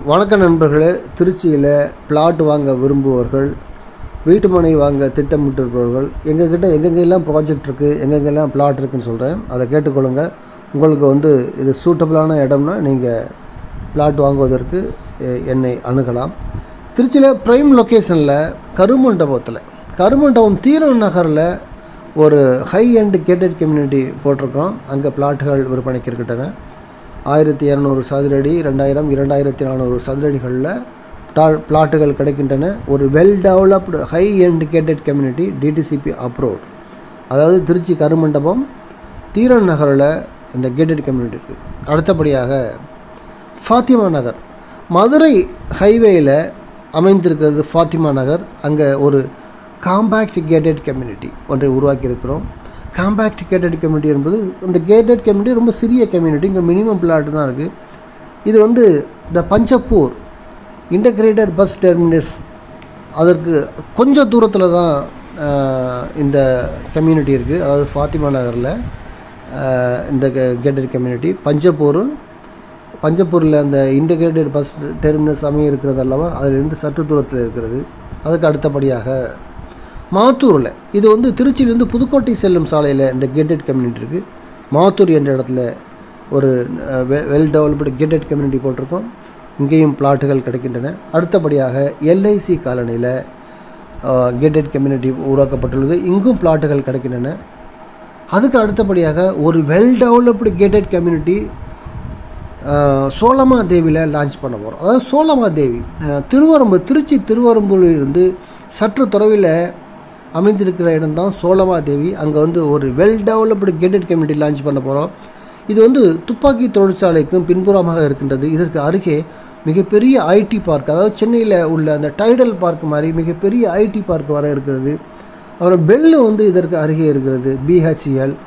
வணக்க நண்பர்களே, திருச்சியில் பிளாட் வாங்க விரும்புபவர்கள், வீட்டு மனை வாங்க திட்டமிட்டிருப்பவர்கள், எங்ககிட்ட எங்கெங்கெல்லாம் ப்ராஜெக்ட் இருக்குது, எங்கெங்கெல்லாம் பிளாட் இருக்குதுன்னு சொல்கிறேன். அதை கேட்டுக்கொள்ளுங்கள். உங்களுக்கு இது சூட்டபிளான இடம்னா நீங்கள் பிளாட் வாங்குவதற்கு என்னை அணுகலாம். திருச்சியில் ப்ரைம் லொக்கேஷனில் கருமண்டபம் தீரன் நகரில் ஒரு ஹை எண்ட் கேட்டட் கம்யூனிட்டி போட்டிருக்கோம். அங்கே பிளாட்டுகள் விற்பனைக்கு இருக்கின்றன. 1200 சதுரடி, 2000, 2400 சதுரடிகளில் பிளாட்டுகள் கிடைக்கின்றன. ஒரு well developed high end gated community, DTCP approved. அதாவது திருச்சி கருமண்டபம் தீரன் நகரில் இந்த கேட்டட் கம்யூனிட்டி இருக்குது. அடுத்தபடியாக ஃபாத்திமா நகர், மதுரை ஹைவேயில் அமைந்திருக்கிறது ஃபாத்திமா நகர். அங்கே ஒரு காம்பேக்ட் கேட்டட் கம்யூனிட்டி ஒன்றை உருவாக்கியிருக்கிறோம். காம்பேக்ட் கேட்டட் கம்யூனிட்டி என்பது இந்த கேட்டட் கம்யூனிட்டி ரொம்ப சிறிய கம்யூனிட்டி. இங்கே மினிமம் பிளாட்டு தான் இருக்குது. இது த பஞ்சப்பூர் இன்டகிரேட்டட் பஸ் டெர்மினஸ், அதற்கு கொஞ்சம் தூரத்தில் தான் இந்த கம்யூனிட்டி இருக்குது. அதாவது ஃபாத்திமா நகரில் இந்த கேட்டட் கம்யூனிட்டி. பஞ்சப்பூரில் அந்த இன்டகிரேட்டட் பஸ் டெர்மினஸ் அமைய இருக்கிறது அல்லவா, அதிலிருந்து சற்று தூரத்தில் இருக்கிறது. அதுக்கு அடுத்தபடியாக மாத்தூரில், இது திருச்சியிலேருந்து புதுக்கோட்டை செல்லும் சாலையில் இந்த கேட்டட் கம்யூனிட்டி இருக்குது. மாத்தூர் என்ற இடத்துல ஒரு வெல் டெவலப்டு கேட்டட் கம்யூனிட்டி போட்டிருக்கோம். இங்கேயும் பிளாட்டுகள் கிடைக்கின்றன. அடுத்தபடியாக எல்ஐசி காலனியில் கேட்டட் கம்யூனிட்டி உருவாக்கப்பட்டுள்ளது. இங்கும் பிளாட்டுகள் கிடைக்கின்றன. அதுக்கு அடுத்தபடியாக ஒரு வெல் டெவலப்டு கேட்டட் கம்யூனிட்டி சோலமாதேவியில் லான்ச் பண்ண போகிறோம். அதாவது சோலமாதேவி திருச்சி திருவரம்பூரிலிருந்து சற்று தொலைவில் அமைந்திருக்கிற இடம் தான் சோலமாதேவி. அங்கே ஒரு well developed gated community launch பண்ண போகிறோம். இது துப்பாக்கி தொழிற்சாலைக்கும் பின்புறமாக இருக்கின்றது. இதற்கு அருகே மிகப்பெரிய ஐடி பார்க், அதாவது சென்னையில் உள்ள அந்த டைடல் பார்க் மாதிரி மிகப்பெரிய ஐடி பார்க் வர இருக்கிறது. அப்புறம் பெல்லு இதற்கு அருகே இருக்கிறது, பிஹெச்இஎல்.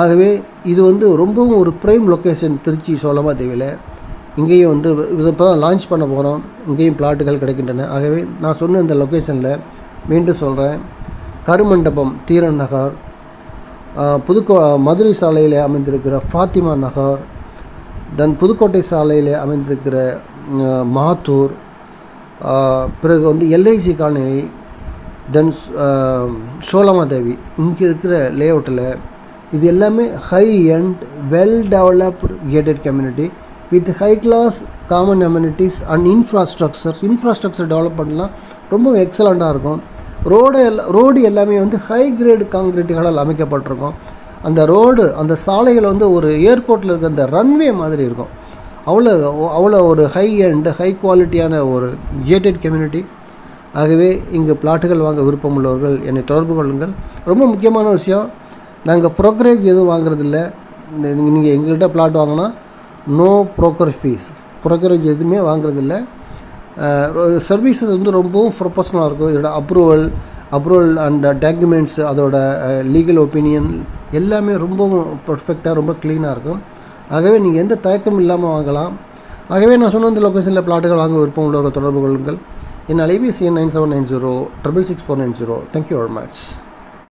ஆகவே இது ரொம்பவும் ஒரு ப்ரைம் லொக்கேஷன் திருச்சி சோலமாதேவியில். இங்கேயும் இதை இப்போ தான் லான்ச் பண்ண போகிறோம். இங்கேயும் பிளாட்டுகள் கிடைக்கின்றன. ஆகவே நான் சொன்ன இந்த லொக்கேஷனில் மீண்டும் சொல்கிறேன், கருமண்டபம் தீரன் நகர், மதுரை சாலையில் அமைந்திருக்கிற ஃபாத்திமா நகர், தென் புதுக்கோட்டை சாலையில் அமைந்திருக்கிற மாத்தூர், பிறகு எல்ஐசி காலனி, தென் சோலமாதேவி. இங்கே இருக்கிற லேஅவுட்டில் இது எல்லாமே high and well developed gated community with high class common amenities and infrastructure டெவலப்மெண்ட்லாம் ரொம்ப எக்ஸலண்ட்டாக இருக்கும். ரோடு எல்லாமே ஹை கிரேடு காங்கிரீட்டுகளால் அமைக்கப்பட்டிருக்கும். அந்த சாலைகள் ஒரு ஏர்போர்ட்டில் இருக்க அந்த ரன்வே மாதிரி இருக்கும். அவ்வளோ ஒரு ஹை அண்ட் ஹை குவாலிட்டியான ஒரு கேட்டட் கம்யூனிட்டி. ஆகவே இங்கு பிளாட்டுகள் வாங்க விருப்பம் உள்ளவர்கள் என்னை தொடர்பு கொள்ளுங்கள். ரொம்ப முக்கியமான விஷயம், நாங்கள் ப்ரோக்கரேஜ் எதுவும் வாங்குறதில்ல. நீங்கள் எங்கள்கிட்ட பிளாட் வாங்கினா நோ ப்ரோக்கர் ஃபீஸ், ப்ரோக்கரேஜ் எதுவுமே வாங்குறதில்ல. சர்வீஸஸ் ரொம்பவும் ப்ரொஃபஷனலாக இருக்கும். இதோட அப்ரூவல் அண்ட் டாக்குமெண்ட்ஸ், அதோட லீகல் ஒப்பீனியன் எல்லாமே ரொம்பவும் பர்ஃபெக்டாக ரொம்ப க்ளீனாக இருக்கும். ஆகவே நீங்கள் எந்த தயக்கமும் இல்லாமல் வாங்கலாம். ஆகவே நான் சொன்ன இந்த லொக்கேஷனில் பிளாட்டுகள் வாங்க விருப்பம் உள்ளவர்கள் தொடர்பு கொள்ளுங்கள். என் அலைபேசி 9790 666 490. Thank you very much.